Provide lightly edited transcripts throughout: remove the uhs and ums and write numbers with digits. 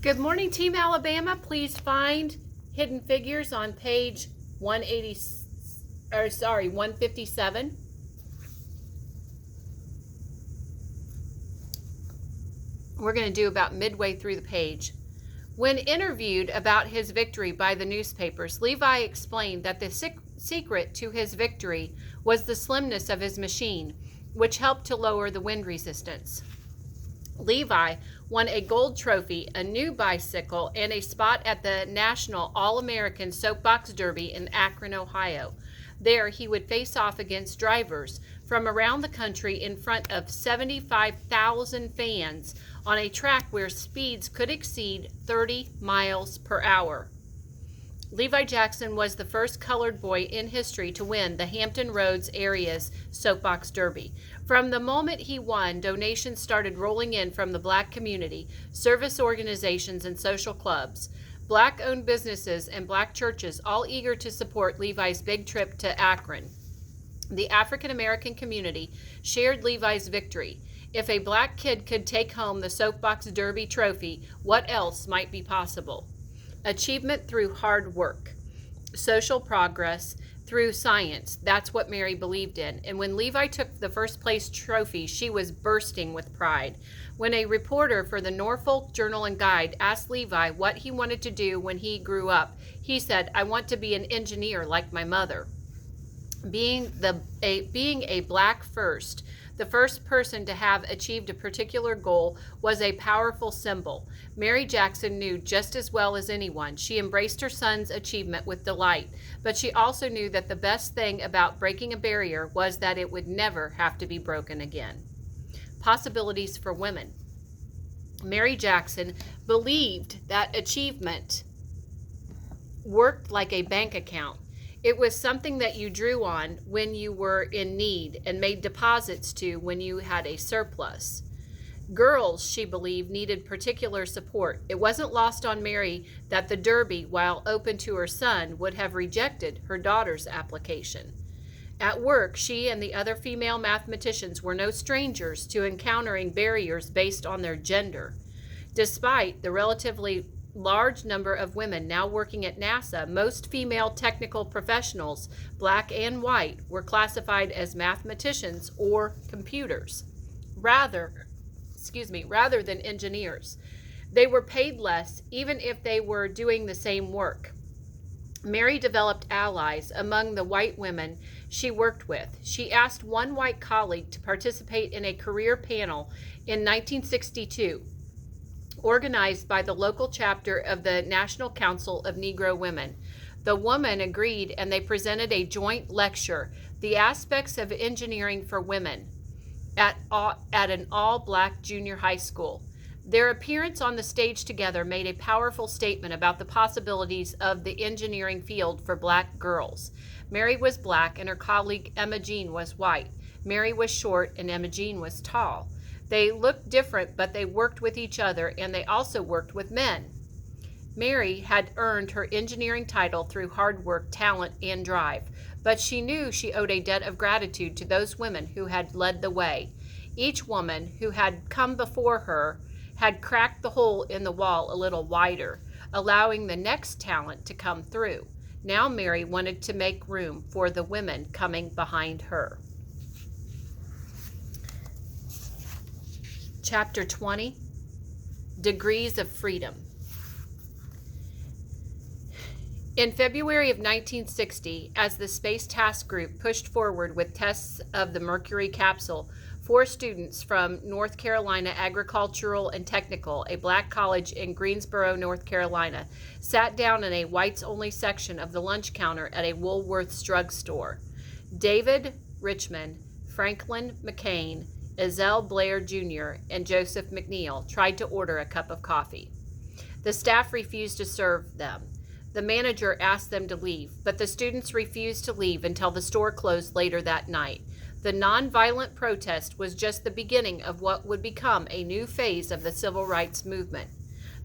Good morning, Team Alabama. Please find Hidden Figures on page 157. We're going to do about midway through the page. When interviewed about his victory by the newspapers, Levi explained that the secret to his victory was the slimness of his machine, which helped to lower the wind resistance. Levi won a gold trophy, a new bicycle, and a spot at the National All-American Soapbox Derby in Akron, Ohio. There, he would face off against drivers from around the country in front of 75,000 fans on a track where speeds could exceed 30 miles per hour. Levi Jackson was the first colored boy in history to win the Hampton Roads area's Soapbox Derby. From the moment he won, donations started rolling in from the black community, service organizations, and social clubs. Black-owned businesses and black churches, all eager to support Levi's big trip to Akron. The African-American community shared Levi's victory. If a black kid could take home the Soapbox Derby trophy, what else might be possible? Achievement through hard work, social progress through science. That's what Mary believed in. And when Levi took the first place trophy, she was bursting with pride. When a reporter for the Norfolk Journal and Guide asked Levi what he wanted to do when he grew up, he said, "I want to be an engineer like my mother." Being a black first, the first person to have achieved a particular goal, was a powerful symbol. Mary Jackson knew just as well as anyone. She embraced her son's achievement with delight, but she also knew that the best thing about breaking a barrier was that it would never have to be broken again. Possibilities for women. Mary Jackson believed that achievement worked like a bank account. It was something that you drew on when you were in need and made deposits to when you had a surplus. Girls, she believed, needed particular support. It wasn't lost on Mary that the Derby, while open to her son, would have rejected her daughter's application. At work, she and the other female mathematicians were no strangers to encountering barriers based on their gender. Despite the relatively large number of women now working at NASA, most female technical professionals, black and white, were classified as mathematicians or computers, rather than engineers. They were paid less, even if they were doing the same work. Mary developed allies among the white women she worked with. She asked one white colleague to participate in a career panel in 1962. Organized by the local chapter of the National Council of Negro Women. The woman agreed, and they presented a joint lecture, "The Aspects of Engineering for Women," at an all-black junior high school. Their appearance on the stage together made a powerful statement about the possibilities of the engineering field for black girls. Mary was black, and her colleague Emma Jean was white. Mary was short, and Emma Jean was tall. They looked different, but they worked with each other, and they also worked with men. Mary had earned her engineering title through hard work, talent, and drive, but she knew she owed a debt of gratitude to those women who had led the way. Each woman who had come before her had cracked the hole in the wall a little wider, allowing the next talent to come through. Now Mary wanted to make room for the women coming behind her. Chapter 20, Degrees of Freedom. In February of 1960, as the Space Task Group pushed forward with tests of the Mercury capsule, 4 students from North Carolina Agricultural and Technical, a black college in Greensboro, North Carolina, sat down in a whites-only section of the lunch counter at a Woolworth's drugstore. David Richmond, Franklin McCain, Ezell Blair Jr., and Joseph McNeil tried to order a cup of coffee. The staff refused to serve them. The manager asked them to leave, but the students refused to leave until the store closed later that night. The nonviolent protest was just the beginning of what would become a new phase of the civil rights movement.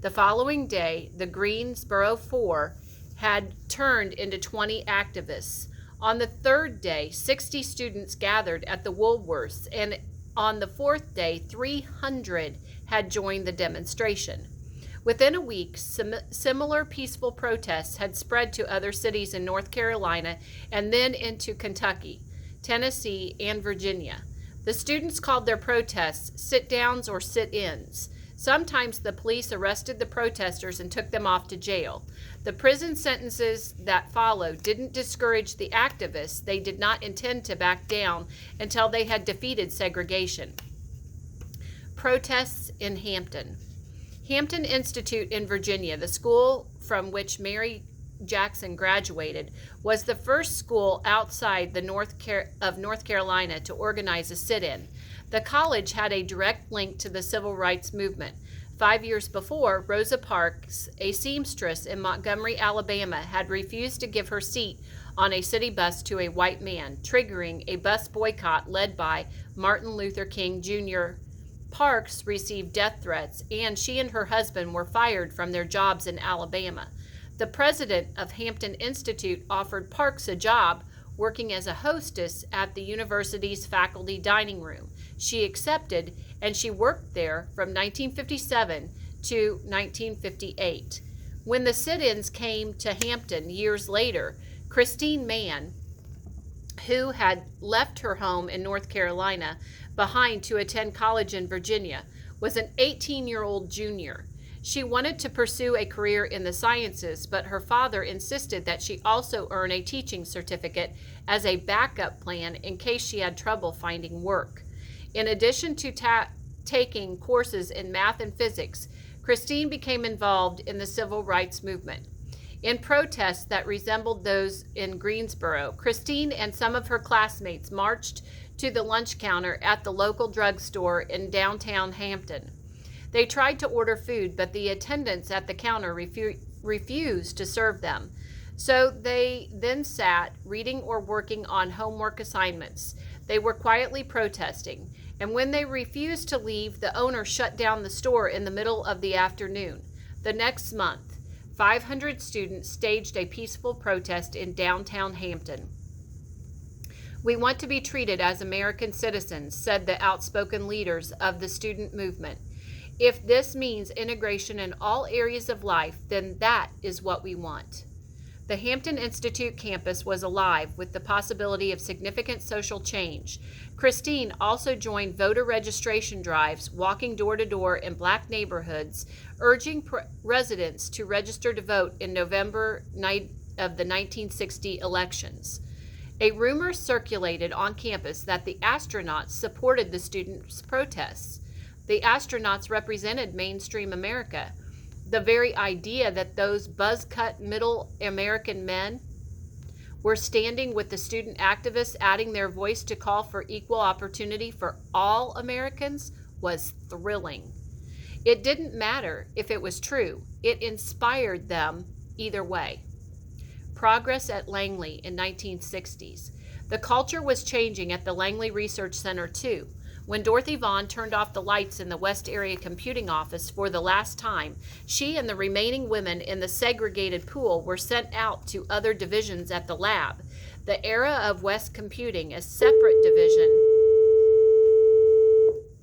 The following day, the Greensboro Four had turned into 20 activists. On the third day, 60 students gathered at the Woolworths, and on the fourth day, 300 had joined the demonstration. Within a week, similar peaceful protests had spread to other cities in North Carolina and then into Kentucky, Tennessee, and Virginia. The students called their protests sit-downs or sit-ins. Sometimes the police arrested the protesters and took them off to jail. The prison sentences that followed didn't discourage the activists. They did not intend to back down until they had defeated segregation. Protests in Hampton. Hampton Institute in Virginia, the school from which Mary Jackson graduated, was the first school outside North Carolina to organize a sit-in. The college had a direct link to the civil rights movement. 5 years before, Rosa Parks, a seamstress in Montgomery, Alabama, had refused to give her seat on a city bus to a white man, triggering a bus boycott led by Martin Luther King Jr. Parks received death threats, and she and her husband were fired from their jobs in Alabama. The president of Hampton Institute offered Parks a job working as a hostess at the university's faculty dining room. She accepted, and she worked there from 1957 to 1958. When the sit-ins came to Hampton years later, Christine Mann, who had left her home in North Carolina behind to attend college in Virginia, was an 18-year-old junior. She wanted to pursue a career in the sciences, but her father insisted that she also earn a teaching certificate as a backup plan in case she had trouble finding work. In addition to taking courses in math and physics, Christine became involved in the civil rights movement. In protests that resembled those in Greensboro, Christine and some of her classmates marched to the lunch counter at the local drugstore in downtown Hampton. They tried to order food, but the attendants at the counter refused to serve them. So they then sat, reading or working on homework assignments. They were quietly protesting, and when they refused to leave, the owner shut down the store in the middle of the afternoon. The next month, 500 students staged a peaceful protest in downtown Hampton. "We want to be treated as American citizens," said the outspoken leaders of the student movement. "If this means integration in all areas of life, then that is what we want." The Hampton Institute campus was alive with the possibility of significant social change. Christine also joined voter registration drives, walking door to door in black neighborhoods, urging residents to register to vote in November of the 1960 elections. A rumor circulated on campus that the astronauts supported the students' protests. The astronauts represented mainstream America. The very idea that those buzz-cut middle American men were standing with the student activists adding their voice to call for equal opportunity for all Americans was thrilling. It didn't matter if it was true. It inspired them either way. Progress at Langley in 1960s. The culture was changing at the Langley Research Center too. When Dorothy Vaughan turned off the lights in the West Area Computing Office for the last time, she and the remaining women in the segregated pool were sent out to other divisions at the lab. The era of West Computing, a separate division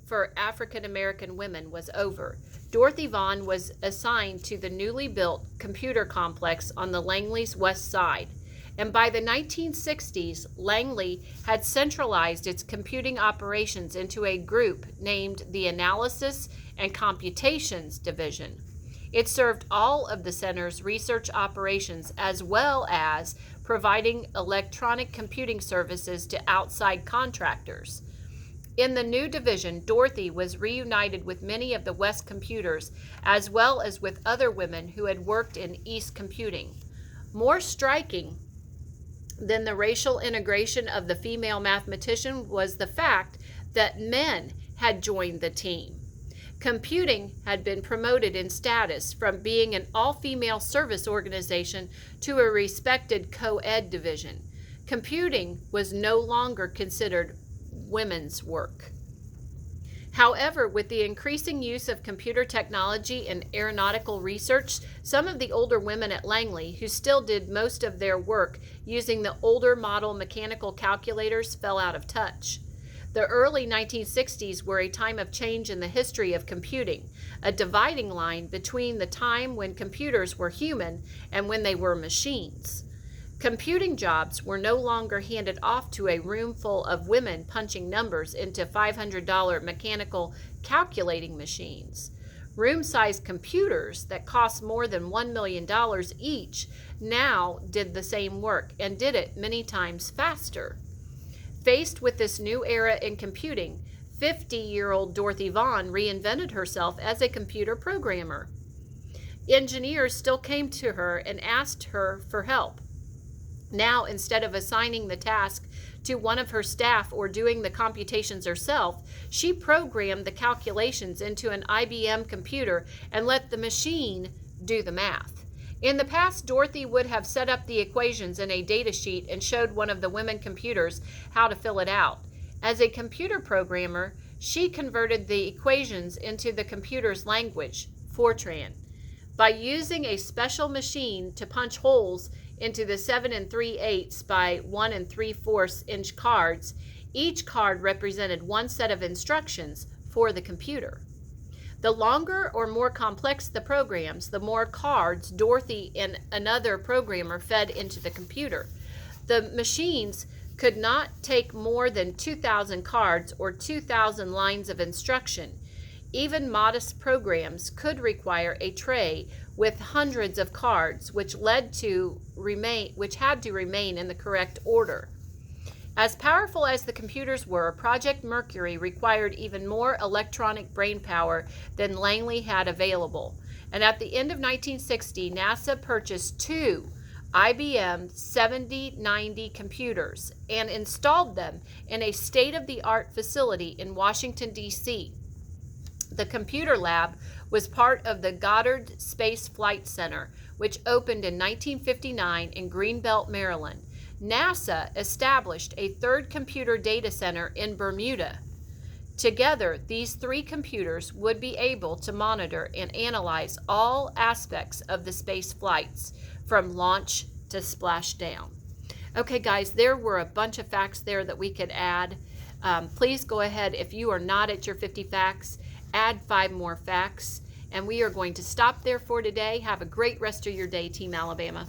for African American women, was over. Dorothy Vaughan was assigned to the newly built computer complex on the Langley's west side. And by the 1960s, Langley had centralized its computing operations into a group named the Analysis and Computations Division. It served all of the center's research operations as well as providing electronic computing services to outside contractors. In the new division, Dorothy was reunited with many of the West computers as well as with other women who had worked in East computing. More striking than the racial integration of the female mathematician was the fact that men had joined the team. Computing had been promoted in status from being an all-female service organization to a respected co-ed division. Computing was no longer considered women's work. However, with the increasing use of computer technology and aeronautical research, some of the older women at Langley, who still did most of their work using the older model mechanical calculators, fell out of touch. The early 1960s were a time of change in the history of computing, a dividing line between the time when computers were human and when they were machines. Computing jobs were no longer handed off to a room full of women punching numbers into $500 mechanical calculating machines. Room-sized computers that cost more than $1 million each now did the same work and did it many times faster. Faced with this new era in computing, 50-year-old Dorothy Vaughan reinvented herself as a computer programmer. Engineers still came to her and asked her for help. Now, instead of assigning the task to one of her staff or doing the computations herself, she programmed the calculations into an IBM computer and let the machine do the math. In the past, Dorothy would have set up the equations in a data sheet and showed one of the women computers how to fill it out. As a computer programmer, she converted the equations into the computer's language, Fortran. By using a special machine to punch holes into the 7 3/8 by 1 3/4 inch cards, each card represented one set of instructions for the computer. The longer or more complex the programs, the more cards Dorothy and another programmer fed into the computer. The machines could not take more than 2,000 cards or 2,000 lines of instruction. Even modest programs could require a tray with hundreds of cards, which had to remain in the correct order. As powerful as the computers were, Project Mercury required even more electronic brain power than Langley had available. And at the end of 1960, NASA purchased two IBM 7090 computers and installed them in a state-of-the-art facility in Washington, D.C. The computer lab was part of the Goddard Space Flight Center, which opened in 1959 in Greenbelt, Maryland. NASA established a third computer data center in Bermuda. Together, these three computers would be able to monitor and analyze all aspects of the space flights, from launch to splashdown. Okay, guys, there were a bunch of facts there that we could add. Please go ahead, if you are not at your 50 facts, add 5 more facts. And we are going to stop there for today. Have a great rest of your day, Team Alabama.